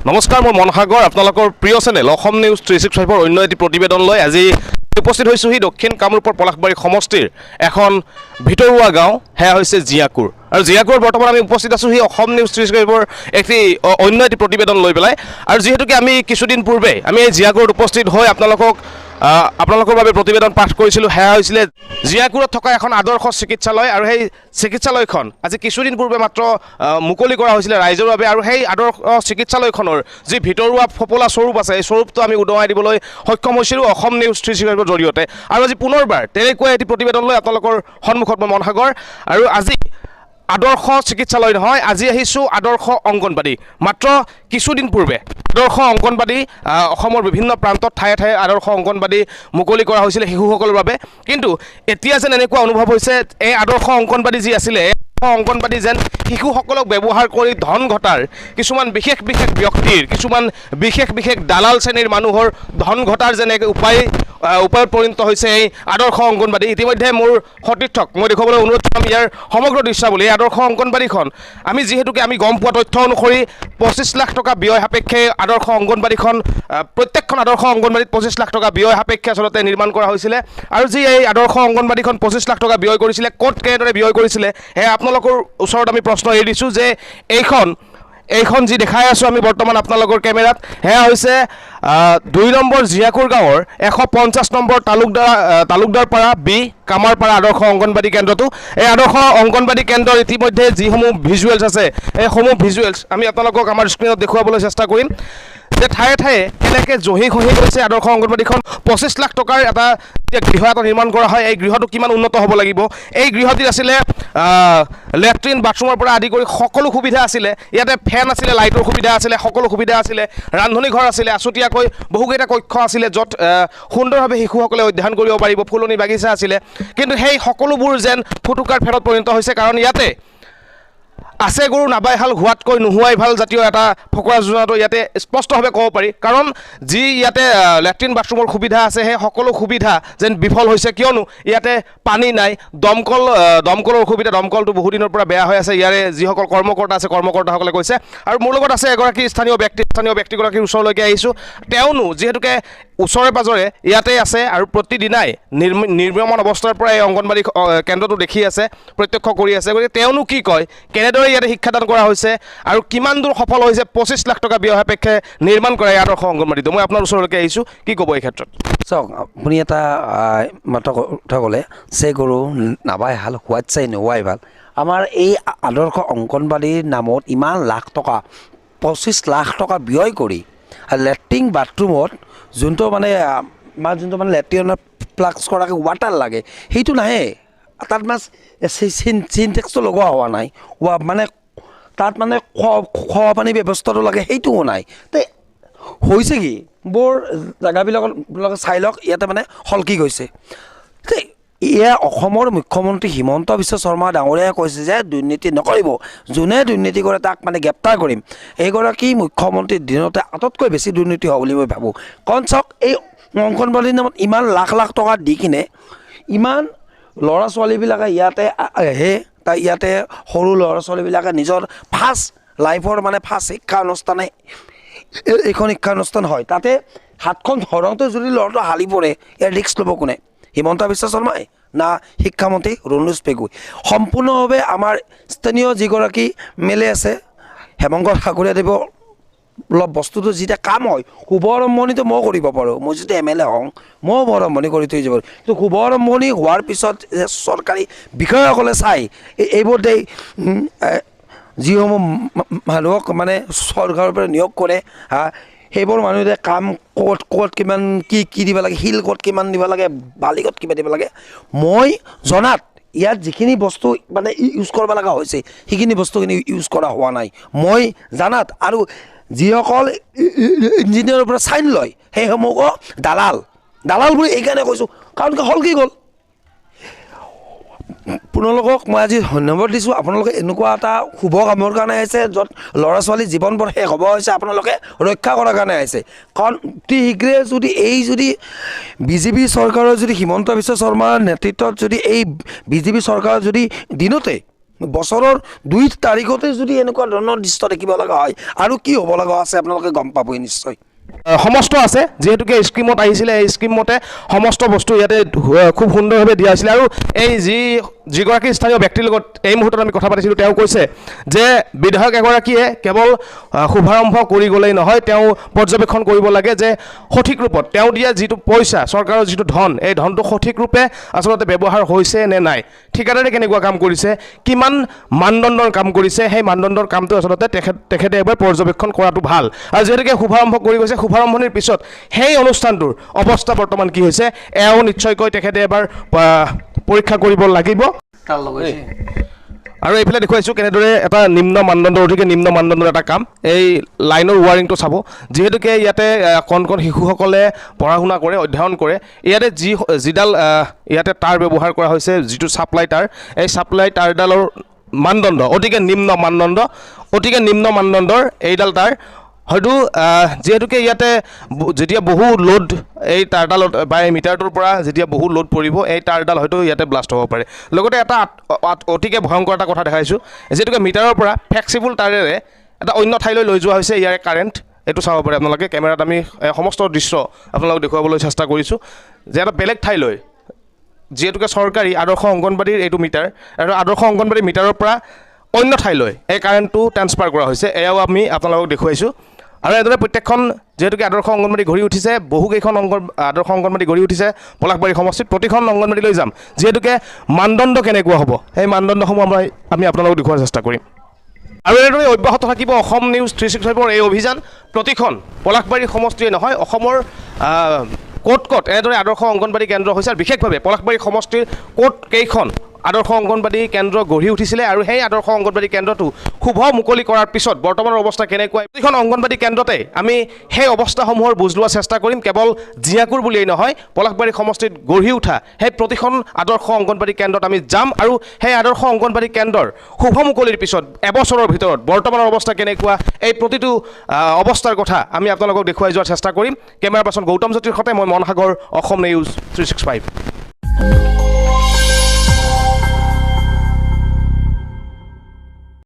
নমস্কাৰ, মই মনসাগৰ। আপোনালোকৰ প্ৰিয় চেনেল অসম নিউজ 365 অন্য এটি প্ৰতিবেদন লৈ আজি উপস্থিত হৈছোহি দক্ষিণ কামৰূপৰ পলাশবাৰী সমষ্টিৰ এখন ভিতৰুৱা গাঁও, সেয়া হৈছে জিয়াকুৰ। আৰু জিয়াকুৰ বৰ্তমান আমি উপস্থিত আছোঁ সি অসম নিউজ 365 এটি অন্য এটি প্ৰতিবেদন লৈ পেলাই। আৰু যিহেতুকে আমি কিছুদিন পূৰ্বে আমি এই জিয়াকুৰত উপস্থিত হৈ আপোনালোকৰ বাবে প্ৰতিবেদন পাঠ কৰিছিলোঁ। সেয়া হৈছিলে জিয়াকুৰত থকা এখন আদৰ্শ চিকিৎসালয়, আৰু সেই চিকিৎসালয়খন আজি কিছুদিন পূৰ্বে মাত্ৰ মুকলি কৰা হৈছিলে ৰাইজৰ বাবে। আৰু সেই আদৰ্শ চিকিৎসালয়খনৰ যি ভিতৰুৱা ফপলা স্বৰূপ আছে, এই স্বৰূপটো আমি উদঙাই দিবলৈ সক্ষম হৈছিলোঁ অসম নিউজ 365 জৰিয়তে। আৰু আজি পুনৰবাৰ তেনেকুৱা এটি প্ৰতিবেদন লৈ আপোনালোকৰ সন্মুখত মই মনসাগৰ। আৰু আজি আদৰ্শ চিকিৎসালয় নহয়, আজি আহিছোঁ আদৰ্শ অংগনবাদী। মাত্ৰ কিছুদিন পূৰ্বে আদৰ্শ অংগনবাদী অসমৰ বিভিন্ন প্ৰান্তত ঠায়ে ঠায়ে আদৰ্শ অংগনবাদী মুকলি কৰা হৈছিলে শিশুসকলৰ বাবে। কিন্তু এতিয়া যেন এনেকুৱা অনুভৱ হৈছে এই আদৰ্শ অংগনবাদী যি আছিলে, অংগনবাদী যেন শিশুসকলক ব্যৱহাৰ কৰি ধন ঘটাৰ কিছুমান বিশেষ বিশেষ ব্যক্তিৰ, কিছুমান বিশেষ বিশেষ দালাল শ্ৰেণীৰ মানুহৰ ধন ঘটাৰ যেন এক উপায়ত পৰিণত হৈছে এই আদৰ্শ অংগনবাদী। ইতিমধ্যে মোৰ সতীৰ্থক মই দেখুৱাবলৈ অনুৰোধ কৰিম ইয়াৰ সমগ্ৰ দৃশ্যাৱলী। এই আদৰ্শ অংগনবাদীখন যিহেতুকে আমি গম পোৱা তথ্য অনুসৰি 25 লাখ টকা ব্যয় সাপেক্ষে আদৰ্শ অংগনবাদীখন, প্ৰত্যেকখন আদৰ্শ অংগনবাদীত 25 লাখ টকা ব্যয় সাপেক্ষে আচলতে নিৰ্মাণ কৰা হৈছিলে। আৰু যি এই আদৰ্শ অংগনবাদীখন 25 লাখ টকা ব্যয় কৰিছিলে, ক'ত কেনেদৰে ব্যয় কৰিছিলে, সেয়া আপোনালোকৰ ওচৰত আমি প্ৰশ্ন এৰি দিছোঁ। যে এইখন যি দেখাই আছোঁ আমি বৰ্তমান আপোনালোকৰ কেমেৰাত, সেয়া হৈছে 2 নম্বৰ জিয়াকুৰ গাঁৱৰ 150 নম্বৰ তালুকদাৰপাৰা বি কামাৰপাৰা আদৰ্শ অংগনবাদী কেন্দ্ৰটো। এই আদৰ্শ অংগনবাদী কেন্দ্ৰৰ ইতিমধ্যে যিসমূহ ভিজুৱেলছ আছে, এইসমূহ ভিজুৱেলছ আমি আপোনালোকক আমাৰ স্ক্ৰীণত দেখুৱাবলৈ চেষ্টা কৰিম যে ঠায়ে ঠায়ে কেনেকৈ জহি খহি গৈছে আদৰ্শ অংগনবাদীখন। 25 লাখ টকাৰ এটা গৃহ এটা নিৰ্মাণ কৰা হয়। এই গৃহটো কিমান উন্নত হ'ব লাগিব। এই গৃহটিত আছিলে লেট্ৰিন বাথৰুমৰ পৰা আদি কৰি সকলো সুবিধা আছিলে। ইয়াতে ফেন আছিলে, লাইটৰ সুবিধা আছিলে, সকলো সুবিধা আছিলে, ৰান্ধনি ঘৰ আছিলে, আছুতীয়াকৈ বহুকেইটা কক্ষ আছিলে য'ত সুন্দৰভাৱে শিশুসকলে অধ্যয়ন কৰিব পাৰিব, ফুলনি বাগিচা আছিলে। কিন্তু সেই সকলোবোৰ যেন ফুটুকাৰ ফেৰত পৰিণত হৈছে, কাৰণ ইয়াতে আছে গৰু নাবাই হাল হোৱাতকৈ নোহোৱাই ভাল জাতীয় এটা ফকৰা যোজনাটো ইয়াতে স্পষ্টভাৱে ক'ব পাৰি। কাৰণ যি ইয়াতে লেট্ৰিন বাথৰুমৰ সুবিধা আছে, সেই সকলো সুবিধা যেন বিফল হৈছে। কিয়নো ইয়াতে পানী নাই, দমকলৰ অসুবিধা, দমকলটো বহুদিনৰ পৰা বেয়া হৈ আছে। ইয়াৰে যিসকল কৰ্মকৰ্তা আছে, কৰ্মকৰ্তাসকলে কৈছে। আৰু মোৰ লগত আছে এগৰাকী স্থানীয় ব্যক্তিগৰাকীৰ ওচৰলৈকে আহিছোঁ। তেওঁনো যিহেতুকে ওচৰে পাজৰে ইয়াতে আছে আৰু প্ৰতিদিনাই নিৰ্মাণ অৱস্থাৰ পৰা এই অংগনবাদী কেন্দ্ৰটো দেখি আছে, প্ৰত্যক্ষ কৰি আছে। গতিকে তেওঁনো কি কয়, কেনেদৰে ইয়াতে শিক্ষাদান কৰা হৈছে আৰু কিমান দূৰ সফল হৈছে 25 লাখ টকা ব্যয় সাপেক্ষে নিৰ্মাণ কৰা এই আদৰ্শ অংগনবাদীটো। মই আপোনাৰ ওচৰলৈকে আহিছোঁ, কি ক'ব এই ক্ষেত্ৰত? চাওক, আপুনি এটা মাত্ৰ কথা ক'লে যে গৰু নাবাই হাল হোৱাত চাই নোহোৱাই ভাল। আমাৰ এই আদৰ্শ অংগনবাদীৰ নামত ইমান লাখ টকা, 25 লাখ টকা ব্যয় কৰি লেট্ৰিন বাথৰুমত যোনটো মানে লেট্ৰিনৰ প্লাগছ কৰাকৈ ৱাটাৰ লাগে, সেইটো নাহে। তাত চিনটেক্সটো লগোৱা হোৱা নাই, তাত খোৱা পানী ব্যৱস্থাটো লাগে, সেইটোও নাই। তে হৈছে কি, বৰ জেগাবিলাকত চাই লওক, ইয়াতে সলকি গৈছে। এয়া অসমৰ মুখ্যমন্ত্ৰী হিমন্ত বিশ্ব শৰ্মা ডাঙৰীয়াই কৈছে যে দুৰ্নীতি নকৰিব, যোনে দুৰ্নীতি কৰে তাক গ্ৰেপ্তাৰ কৰিম। এইগৰাকী মুখ্যমন্ত্ৰীৰ দিনতে আটাইতকৈ বেছি দুৰ্নীতি হোৱা বুলি মই ভাবোঁ। কাৰণ চাওক, এই অংগনবাদীৰ নামত ইমান লাখ লাখ টকা দি কিনে ইমান ল'ৰা ছোৱালীবিলাকে ইয়াতে আহে, ইয়াতে সৰু ল'ৰা ছোৱালীবিলাকে নিজৰ ফাৰ্ষ্ট লাইফৰ ফাৰ্ষ্ট শিক্ষা অনুষ্ঠানে এইখন শিক্ষানুষ্ঠান হয়। তাতে হাতখন ধৰোঁতে যদি ল'ৰাটো হালি পৰে, ইয়াৰ ৰিস্ক ল'ব কোনে? হিমন্ত বিশ্ব শৰ্মাই না শিক্ষামন্ত্ৰী ৰণোজ পেগুই? সম্পূৰ্ণভাৱে আমাৰ স্থানীয় যিগৰাকী মেলে আছে, হেমন্ত ঠাকুৰীয়াদেৱৰ অলপ বস্তুটো যেতিয়া কাম হয়, শুভ আৰম্ভণিটো মই কৰিব পাৰোঁ। মই যদি MLA হওঁ, ময়ো শুভ আৰম্ভণি কৰি থৈ যাব পাৰোঁ। কিন্তু শুভ আৰম্ভণি হোৱাৰ পিছত চৰকাৰী বিষয়াসকলে চাই এইবোৰ যিসমূহ মানুহক চৰকাৰৰ পৰা নিয়োগ কৰে, সেইবোৰ মানুহে কাম ক'ত কিমান কি দিব লাগে, শিল ক'ত কিমান দিব লাগে, বালি ক'ত কিমান দিব লাগে, মই জনাত ইয়াত যিখিনি বস্তু ইউজ কৰিব লগা হৈছে, সেইখিনি বস্তুখিনি ইউজ কৰা হোৱা নাই মই জানাত। আৰু যিসকল ইঞ্জিনিয়াৰৰ পৰা চাইন লয়, সেইসমূহ দালাল বুলি এইকাৰণে কৈছোঁ, কাৰণ সলকি গ'ল। আপোনালোকক মই আজি ধন্যবাদ দিছোঁ। আপোনালোকে এনেকুৱা এটা শুভ কামৰ কাৰণে আহিছে, য'ত ল'ৰা ছোৱালীৰ জীৱনবোৰ শেষ হ'ব হৈছে, আপোনালোকে ৰক্ষা কৰাৰ কাৰণে আহিছে। কাৰণ অতি শীঘ্ৰে যদি বিজেপি চৰকাৰৰ, যদি হিমন্ত বিশ্ব শৰ্মাৰ নেতৃত্বত যদি এই বিজেপি চৰকাৰৰ যদি দিনতে বছৰৰ 2 তাৰিখতে যদি এনেকুৱা ধৰণৰ দৃশ্য দেখিব লগা হয় আৰু কি হ'ব লগা আছে আপোনালোকে গম পাবই নিশ্চয়। সমস্ত আছে যিহেতুকে স্কিমত আহিছিলে এই স্কিম মতে সমস্ত বস্তু ইয়াতে খুব সুন্দৰভাৱে দিয়া হৈছিলে আৰু এই যিগৰাকী স্থানীয় ব্যক্তিৰ লগত এই মুহূৰ্তত আমি কথা পাতিছিলোঁ তেওঁ কৈছে যে বিধায়ক এগৰাকীয়ে কেৱল শুভাৰম্ভ কৰি গ'লেই নহয় তেওঁ পৰ্যবেক্ষণ কৰিব লাগে যে সঠিক ৰূপত তেওঁ দিয়া যিটো পইচা চৰকাৰৰ যিটো ধন এই ধনটো সঠিক ৰূপে আচলতে ব্যৱহাৰ হৈছে নে নাই, ঠিকাদাৰে কেনেকুৱা কাম কৰিছে, কিমান মানদণ্ডৰ কাম কৰিছে, সেই মানদণ্ডৰ কামটো আচলতে তেখেতে এবাৰ পৰ্যবেক্ষণ কৰাটো ভাল। আৰু যিহেতুকে শুভাৰম্ভ কৰি গৈছে শুভাৰম্ভণিৰ পিছত সেই অনুষ্ঠানটোৰ অৱস্থা বৰ্তমান কি হৈছে এয়াও নিশ্চয়কৈ তেখেতে এবাৰ পৰীক্ষা কৰিব লাগিব। আৰু এইফালে দেখুৱাইছোঁ কেনেদৰে এটা নিম্ন মানদণ্ডৰ অধিকে নিম্ন মানদণ্ডৰ এটা কাম এই লাইনৰ ৱাৰিংটো চাব। যিহেতুকে ইয়াতে কণ কণ শিশুসকলে পঢ়া শুনা কৰে অধ্যয়ন কৰে ইয়াতে যিডাল ইয়াতে তাঁৰ ব্যৱহাৰ কৰা হৈছে যিটো ছাপ্লাই তাঁৰ এই ছাপ্লাই তাঁৰডালৰ মানদণ্ড অতিকে নিম্ন মানদণ্ডৰ এইডাল তাঁৰ হয়তো যিহেতুকে ইয়াতে যেতিয়া বহু লোড এই তাঁৰডালত বা এই মিটাৰটোৰ পৰা যেতিয়া বহু লোড পৰিব এই তাঁৰডাল হয়তো ইয়াতে ব্লাষ্ট হ'ব পাৰে। লগতে এটা অতিকে ভয়ংকৰ এটা কথা দেখাইছোঁ যিহেতুকে মিটাৰৰ পৰা ফ্লেক্সিবল তাঁৰেৰে এটা অন্য ঠাইলৈ লৈ যোৱা হৈছে ইয়াৰে কাৰেণ্ট। এইটো চাব পাৰে আপোনালোকে কেমেৰাত আমি সমস্ত দৃশ্য আপোনালোকক দেখুৱাবলৈ চেষ্টা কৰিছোঁ যে এটা বেলেগ ঠাইলৈ যিহেতুকে চৰকাৰী আদৰ্শ অংগনবাড়ীৰ এইটো মিটাৰ আৰু আদৰ্শ অংগনবাড়ী মিটাৰৰ পৰা অন্য ঠাইলৈ এই কাৰেণ্টটো ট্ৰান্সফাৰ কৰা হৈছে এয়াও আমি আপোনালোকক দেখুৱাইছোঁ। আৰু এইদৰে প্ৰত্যেকখন যিহেতুকে আদৰ্শ অংগনবাড়ী গঢ়ি উঠিছে বহুকেইখন আদৰ্শ অংগনবাড়ী গঢ়ি উঠিছে পলাশবাৰী সমষ্টিত প্ৰতিখন অংগনবাড়ীলৈ যাম যিহেতুকে মানদণ্ড কেনেকুৱা হ'ব সেই মানদণ্ডসমূহ আমি আপোনালোকক দেখুওৱাৰ চেষ্টা কৰিম। আৰু এনেদৰে অব্যাহত থাকিব অসম নিউজ 365 এই অভিযান প্ৰতিখন পলাশবাৰী সমষ্টিয়ে নহয় অসমৰ ক'ত এনেদৰে আদৰ্শ অংগনবাড়ী কেন্দ্ৰ হৈছে আৰু বিশেষভাৱে পলাশবাৰী সমষ্টিৰ কেইখন আদৰ্শ অংগনবাড়ী কেন্দ্ৰ গঢ়ি উঠিছিলে আৰু সেই আদৰ্শ অংগনবাড়ী কেন্দ্ৰটো শুভ মুকলি কৰাৰ পিছত বৰ্তমানৰ অৱস্থা কেনেকুৱা প্ৰতিখন অংগনবাড়ী কেন্দ্ৰতে আমি সেই অৱস্থাসমূহৰ বুজ লোৱাৰ চেষ্টা কৰিম। কেৱল জিয়াকুৰ বুলিয়েই নহয় পলাশবাৰী সমষ্টিত গঢ়ি উঠা সেই প্ৰতিখন আদৰ্শ অংগনবাড়ী কেন্দ্ৰত আমি যাম আৰু সেই আদৰ্শ অংগনবাড়ী কেন্দ্ৰৰ শুভ মুকলিৰ পিছত এবছৰৰ ভিতৰত বৰ্তমানৰ অৱস্থা কেনেকুৱা এই প্ৰতিটো অৱস্থাৰ কথা আমি আপোনালোকক দেখুৱাই যোৱাৰ চেষ্টা কৰিম। কেমেৰা পাৰ্চন গৌতম জ্যোতিৰ সৈতে মই মন সাগৰ, অসম নিউজ 365।